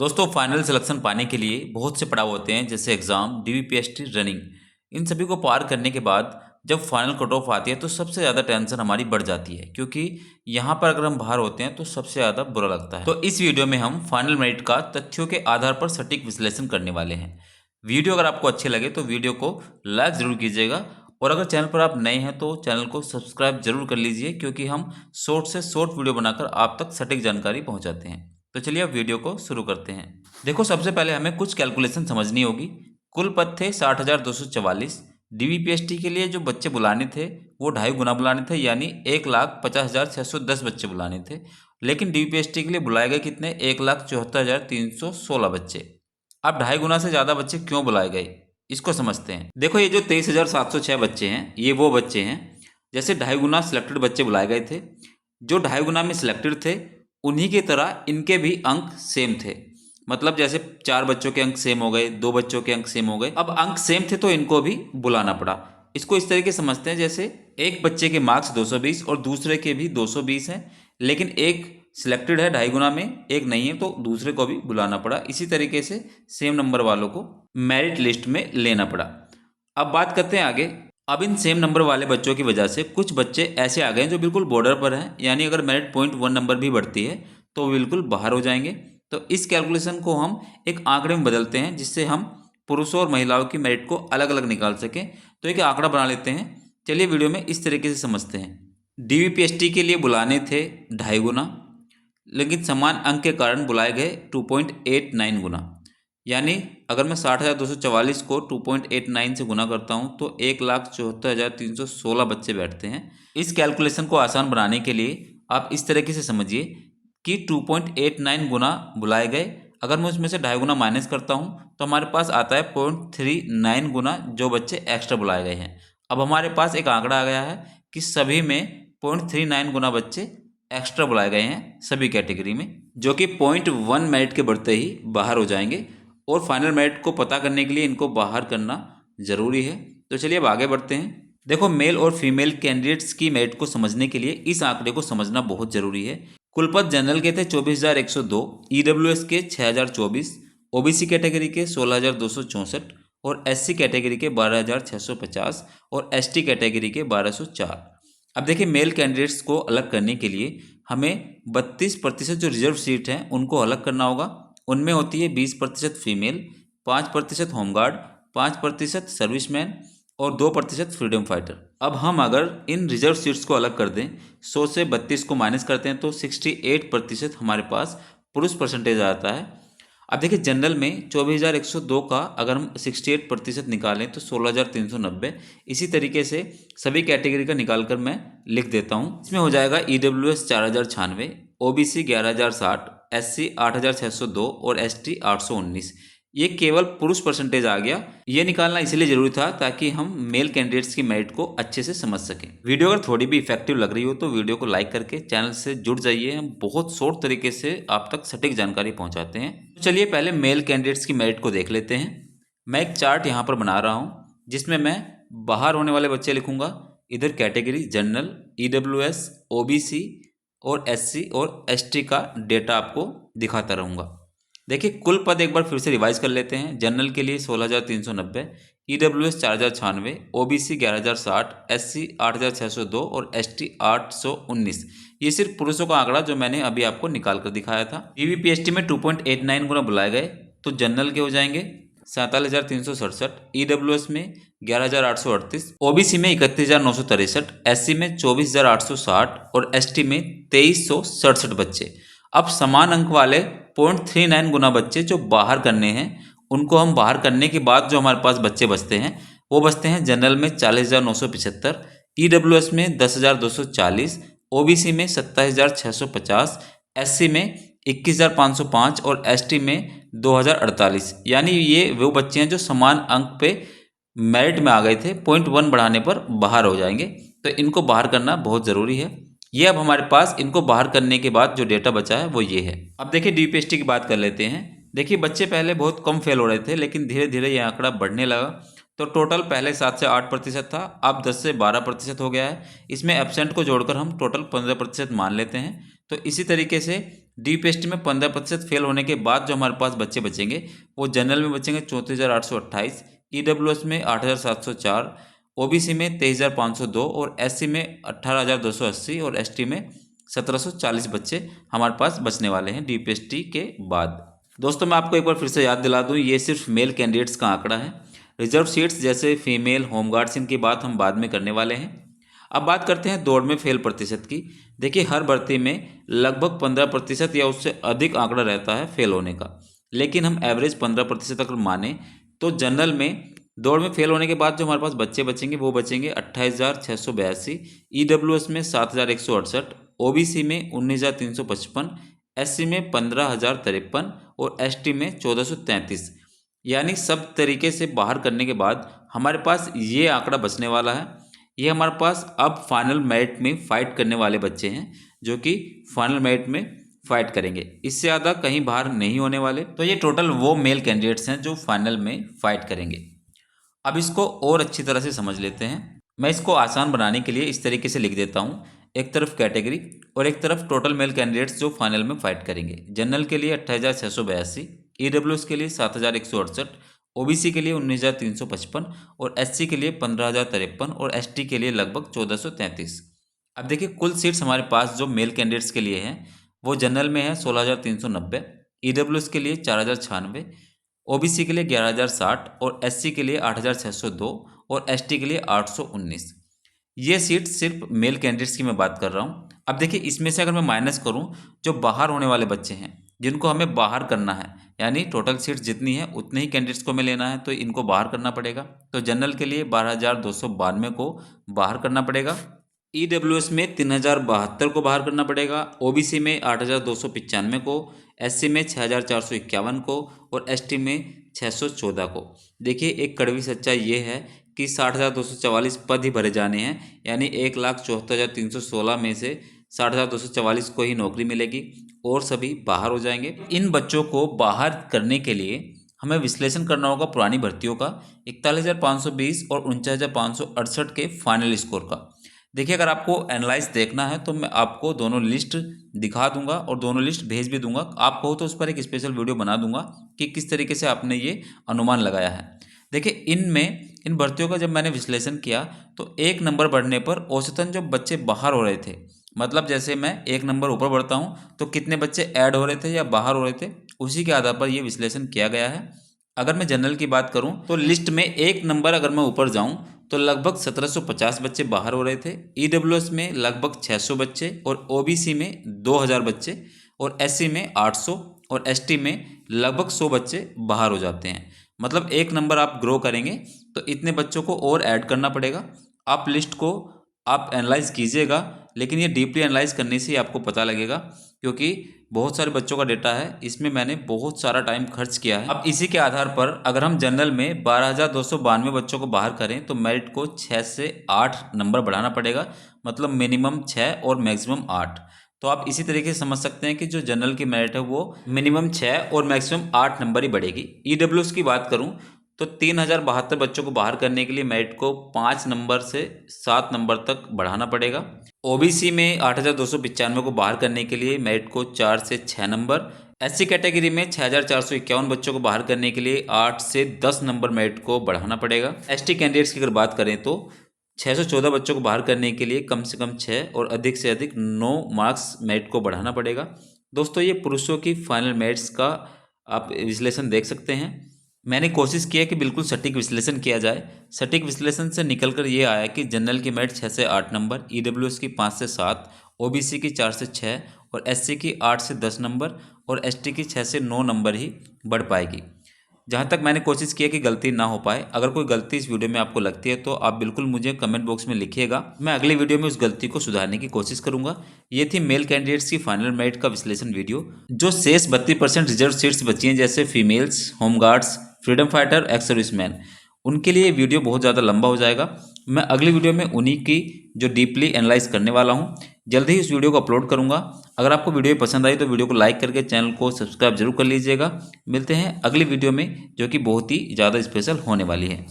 दोस्तों final selection पाने के लिए बहुत से पड़ाव होते हैं, जैसे एग्ज़ाम, डीवीपीएसटी, रनिंग। इन सभी को पार करने के बाद जब फाइनल कट ऑफ आती है तो सबसे ज़्यादा टेंशन हमारी बढ़ जाती है, क्योंकि यहाँ पर अगर हम बाहर होते हैं तो सबसे ज़्यादा बुरा लगता है। तो इस वीडियो में हम फाइनल मेरिट का तथ्यों के आधार पर सटीक विश्लेषण करने वाले हैं। वीडियो अगर आपको अच्छे लगे तो वीडियो को लाइक ज़रूर कीजिएगा, और अगर चैनल पर आप नए हैं तो चैनल को सब्सक्राइब जरूर कर लीजिए, क्योंकि हम शॉर्ट से शॉर्ट वीडियो बनाकर आप तक सटीक जानकारी पहुंचाते हैं। तो चलिए अब वीडियो को शुरू करते हैं। देखो, सबसे पहले हमें कुछ कैलकुलेशन समझनी होगी। कुल पद थे 60,244। डीवीपीएसटी के लिए जो बच्चे बुलाने थे वो 2.5 गुना बुलाने थे, यानी 1,50,610 बच्चे बुलाने थे। लेकिन डीवीपीएसटी के लिए बुलाए गए कितने? 1,74,316 बच्चे। अब 2.5 गुना से ज़्यादा बच्चे क्यों बुलाए गए, इसको समझते हैं। देखो, ये जो 23,706 बच्चे हैं, ये वो बच्चे हैं जैसे 2.5 गुना सिलेक्टेड बच्चे बुलाए गए थे। जो 2.5 गुना में सिलेक्टेड थे उन्हीं की तरह इनके भी अंक सेम थे। मतलब जैसे 4 बच्चों के अंक सेम हो गए, 2 बच्चों के अंक सेम हो गए। अब अंक सेम थे तो इनको भी बुलाना पड़ा। इसको इस तरीके समझते हैं, जैसे एक बच्चे के मार्क्स 220 और दूसरे के भी 220 हैं, लेकिन एक सिलेक्टेड है 2.5 गुना में, एक नहीं है, तो दूसरे को भी बुलाना पड़ा। इसी तरीके से सेम नंबर वालों को मेरिट लिस्ट में लेना पड़ा। अब बात करते हैं आगे। अब इन सेम नंबर वाले बच्चों की वजह से कुछ बच्चे ऐसे आ गए जो बिल्कुल बॉर्डर पर हैं, यानी अगर मेरिट 0.1 नंबर भी बढ़ती है तो वो बिल्कुल बाहर हो जाएंगे। तो इस कैलकुलेशन को हम एक आंकड़े में बदलते हैं, जिससे हम पुरुषों और महिलाओं की मेरिट को अलग अलग निकाल सकें। तो एक आंकड़ा बना लेते हैं। चलिए वीडियो में इस तरीके से समझते हैं। डीवीपीएसटी के लिए बुलाने थे 2.5 गुना, लेकिन समान अंक के कारण बुलाए गए 2.89 गुना। यानी अगर मैं 60,244 को 2.89 से गुना करता हूं तो 1,74,316 बच्चे बैठते हैं। इस कैलकुलेशन को आसान बनाने के लिए आप इस तरीके से समझिए कि 2.89 गुना बुलाए गए। अगर मैं उसमें से 2.5 गुना माइनस करता हूं तो हमारे पास आता है 0.39 गुना जो बच्चे एक्स्ट्रा बुलाए गए हैं। अब हमारे पास एक आंकड़ा आ गया है कि सभी में 0.39 गुना बच्चे एक्स्ट्रा बुलाए गए हैं, सभी कैटेगरी में, जो कि 0.1 मेरिट के बढ़ते ही बाहर हो जाएंगे। और फाइनल मेरिट को पता करने के लिए इनको बाहर करना ज़रूरी है। तो चलिए अब आगे बढ़ते हैं। देखो, मेल और फीमेल कैंडिडेट्स की मेरिट को समझने के लिए इस आंकड़े को समझना बहुत ज़रूरी है। कुल पद जनरल के थे 24,102, ईडब्ल्यूएस के 6,024, ओबीसी कैटेगरी के 16,264 और एससी कैटेगरी के 12,650 और एसटी कैटेगरी के 1,204। अब देखिए, मेल कैंडिडेट्स को अलग करने के लिए हमें 32% जो रिजर्व सीट हैं उनको अलग करना होगा। उनमें होती है 20% फीमेल, 5% होमगार्ड, 5% सर्विसमैन और 2% फ्रीडम फाइटर। अब हम अगर इन रिजर्व सीट्स को अलग कर दें, 100 से 32 को माइनस करते हैं तो 68% हमारे पास पुरुष परसेंटेज आता है। अब देखिए, जनरल में 24,102 का अगर हम 68% निकालें तो 16,390। इसी तरीके से सभी कैटेगरी का निकाल कर मैं लिख देता हूँ। इसमें हो जाएगा ईडब्ल्यूएस 4,096, ओबीसी 11,060, एससी 8,602 और एसटी 819। ये केवल पुरुष परसेंटेज आ गया। ये निकालना इसलिए जरूरी था ताकि हम मेल कैंडिडेट्स की मेरिट को अच्छे से समझ सकें। वीडियो अगर थोड़ी भी इफेक्टिव लग रही हो तो वीडियो को लाइक करके चैनल से जुड़ जाइए। हम बहुत शॉर्ट तरीके से आप तक सटीक जानकारी पहुंचाते हैं। तो चलिए पहले मेल कैंडिडेट्स की मेरिट को देख लेते हैं। मैं एक चार्ट यहाँ पर बना रहा हूँ, जिसमें मैं बाहर होने वाले बच्चे लिखूंगा, इधर कैटेगरी जनरल, ईडब्ल्यूएस, ओबीसी और एससी और एसटी का डेटा आपको दिखाता रहूँगा। देखिए, कुल पद एक बार फिर से रिवाइज कर लेते हैं। जनरल के लिए 16,390, ईडब्ल्यूएस 4,096, ओबीसी 11,060, एससी 8,602 और एसटी 819। ये सिर्फ पुरुषों का आंकड़ा जो मैंने अभी आपको निकाल कर दिखाया था। डीवीपीएसटी में 2.89 गुना बुलाए गए तो जनरल के हो जाएंगे 47,367, ईडब्ल्यूएस में 11,838, ओबीसी में 31,963, एससी में 24,860 और एसटी में 2,367 बच्चे। अब समान अंक वाले 0.39 गुना बच्चे जो बाहर करने हैं, उनको हम बाहर करने के बाद जो हमारे पास बच्चे बचते हैं वो बचते हैं जनरल में 40,975, ईडब्ल्यूएस में 10,240, ओबीसी में 27,650, एससी में 21,505 और एसटी में 2,048। यानी ये वो बच्चे हैं जो समान अंक पे मेरिट में आ गए थे, 0.1 बढ़ाने पर बाहर हो जाएंगे। तो इनको बाहर करना बहुत ज़रूरी है। ये अब हमारे पास इनको बाहर करने के बाद जो डेटा बचा है वो ये है। अब देखिए, डीपीएसटी की बात कर लेते हैं। देखिए, बच्चे पहले बहुत कम फेल हो रहे थे, लेकिन धीरे धीरे ये आंकड़ा बढ़ने लगा। तो टोटल पहले 7 से 8% था, अब 10 से 12% हो गया है। इसमें एब्सेंट को जोड़कर हम टोटल 15% मान लेते हैं। तो इसी तरीके से DPST में 15% फेल होने के बाद जो हमारे पास बच्चे बचेंगे वो जनरल में बचेंगे 34,828, EWS में 8,704, OBC में 23,502 और SC में 18,280 और ST में 1,740 बच्चे हमारे पास बचने वाले हैं DPST के बाद। दोस्तों मैं आपको एक बार फिर से याद दिला दूं, ये सिर्फ मेल कैंडिडेट्स का आंकड़ा है। रिजर्व सीट्स जैसे फीमेल होमगार्ड्स इनकी बात हम बाद में करने वाले हैं। अब बात करते हैं दौड़ में फेल प्रतिशत की। देखिए हर भर्ती में लगभग 15% या उससे अधिक आंकड़ा रहता है फेल होने का, लेकिन हम एवरेज 15% अगर माने तो जनरल में दौड़ में फेल होने के बाद जो हमारे पास बच्चे बचेंगे वो बचेंगे 28,682, EWS में 7,168, OBC में 19,355, SC में 15,053 और ST में 1,433। यानी सब तरीके से बाहर करने के बाद हमारे पास ये आंकड़ा बचने वाला है। ये हमारे पास अब फाइनल मेरिट में फ़ाइट करने वाले बच्चे हैं जो कि फाइनल मेरिट में फ़ाइट करेंगे, इससे ज़्यादा कहीं बाहर नहीं होने वाले। तो ये टोटल वो मेल कैंडिडेट्स हैं जो फाइनल में फ़ाइट करेंगे। अब इसको और अच्छी तरह से समझ लेते हैं। मैं इसको आसान बनाने के लिए इस तरीके से लिख देता हूँ, एक तरफ कैटेगरी और एक तरफ टोटल मेल कैंडिडेट्स जो फाइनल में फ़ाइट करेंगे। जनरल के लिए 28,682, EWS के लिए 7,168, OBC के लिए 19,355 और SC के लिए 15,053 और ST के लिए लगभग 1,433। अब देखिए कुल सीट्स हमारे पास जो मेल कैंडिडेट्स के लिए हैं वो जनरल में है 16,390, EWS के लिए 4,096, OBC के लिए 11,060 और SC के लिए 8,602 और ST के लिए 819। ये सीट सिर्फ मेल कैंडिडेट्स की मैं बात कर रहा हूँ। अब देखिए इसमें से अगर मैं माइनस करूँ जो बाहर होने वाले बच्चे हैं जिनको हमें बाहर करना है, यानी टोटल सीट्स जितनी है उतने ही कैंडिडेट्स को हमें लेना है, तो इनको बाहर करना पड़ेगा। तो जनरल के लिए 12,292 को बाहर करना पड़ेगा, EWS में 3,072 को बाहर करना पड़ेगा, OBC में 8,295 को, SC में 6,451 को और ST में 614 को। देखिए एक कड़वी सच्चाई ये है कि 60,244 पद ही भरे जाने हैं, यानी 1,74,316 में से 60,244 को ही नौकरी मिलेगी और सभी बाहर हो जाएंगे। इन बच्चों को बाहर करने के लिए हमें विश्लेषण करना होगा पुरानी भर्तियों का 41,520 और 49,568 के फाइनल स्कोर का। देखिए अगर आपको एनालाइज देखना है तो मैं आपको दोनों लिस्ट दिखा दूंगा और दोनों लिस्ट भेज भी दूंगा। आप कहो तो उस पर एक स्पेशल वीडियो बना दूंगा कि किस तरीके से आपने ये अनुमान लगाया है। देखिए इन भर्तियों का जब मैंने विश्लेषण किया तो एक नंबर बढ़ने पर औसतन जो बच्चे बाहर हो रहे थे, मतलब जैसे मैं एक नंबर ऊपर बढ़ता हूँ तो कितने बच्चे ऐड हो रहे थे या बाहर हो रहे थे, उसी के आधार पर यह विश्लेषण किया गया है। अगर मैं जनरल की बात करूं तो लिस्ट में एक नंबर अगर मैं ऊपर जाऊं तो लगभग 1,750 बच्चे बाहर हो रहे थे, EWS में लगभग 600 बच्चे और OBC में 2,000 बच्चे और SC में 800 और ST में लगभग 100 बच्चे बाहर हो जाते हैं। मतलब एक नंबर आप ग्रो करेंगे तो इतने बच्चों को और ऐड करना पड़ेगा। आप लिस्ट को आप एनालाइज कीजिएगा, लेकिन ये डीपली एनालाइज करने से ही आपको पता लगेगा, क्योंकि बहुत सारे बच्चों का डेटा है, इसमें मैंने बहुत सारा टाइम खर्च किया है। अब इसी के आधार पर अगर हम जनरल में 12,292 बच्चों को बाहर करें तो मेरिट को 6 से 8 नंबर बढ़ाना पड़ेगा, मतलब मिनिमम 6 और मैक्सिमम 8। तो आप इसी तरीके से समझ सकते हैं कि जो जनरल की मेरिट है वो मिनिमम 6 और मैक्सिमम 8 नंबर ही बढ़ेगी। EWS की बात करूँ तो 3,072 बच्चों को बाहर करने के लिए मेरिट को 5 नंबर से 7 नंबर तक बढ़ाना पड़ेगा। OBC में 8,295 को बाहर करने के लिए मेरिट को 4 से 6 नंबर, SC कैटेगरी में 6,451 बच्चों को बाहर करने के लिए 8 से 10 नंबर मेरिट को बढ़ाना पड़ेगा। ST कैंडिडेट्स की अगर बात करें तो 614 बच्चों को बाहर करने के लिए कम से कम 6 और अधिक से अधिक 9 मार्क्स मेरिट को बढ़ाना पड़ेगा। दोस्तों ये पुरुषों की फाइनल मेरिट्स का आप विश्लेषण देख सकते हैं। मैंने कोशिश की है कि बिल्कुल सटीक विश्लेषण किया जाए। सटीक विश्लेषण से निकलकर ये आया कि जनरल की मेरिट 6 से 8 नंबर, EWS की 5 से 7, OBC की 4 से 6 और SC की 8 से 10 नंबर और ST की 6 से 9 नंबर ही बढ़ पाएगी। जहाँ तक मैंने कोशिश की है कि गलती ना हो पाए। अगर कोई गलती इस वीडियो में आपको लगती है तो आप बिल्कुल मुझे कमेंट बॉक्स में लिखिएगा, मैं अगली वीडियो में उस गलती को सुधारने की कोशिश करूंगा। ये थी मेल कैंडिडेट्स की फाइनल मेरिट का विश्लेषण वीडियो। जो शेष 32% रिजर्व सीट्स बची हैं जैसे females, home guards, freedom fighter, ex serviceman, उनके लिए वीडियो बहुत ज़्यादा लंबा हो जाएगा। मैं अगली वीडियो में उन्हीं की जो डीपली एनालाइज करने वाला हूँ, जल्दी ही इस वीडियो को अपलोड करूँगा। अगर आपको वीडियो पसंद आई तो वीडियो को लाइक करके चैनल को सब्सक्राइब जरूर कर लीजिएगा। मिलते हैं अगली वीडियो में जो कि बहुत ही ज़्यादा स्पेशल होने वाली है।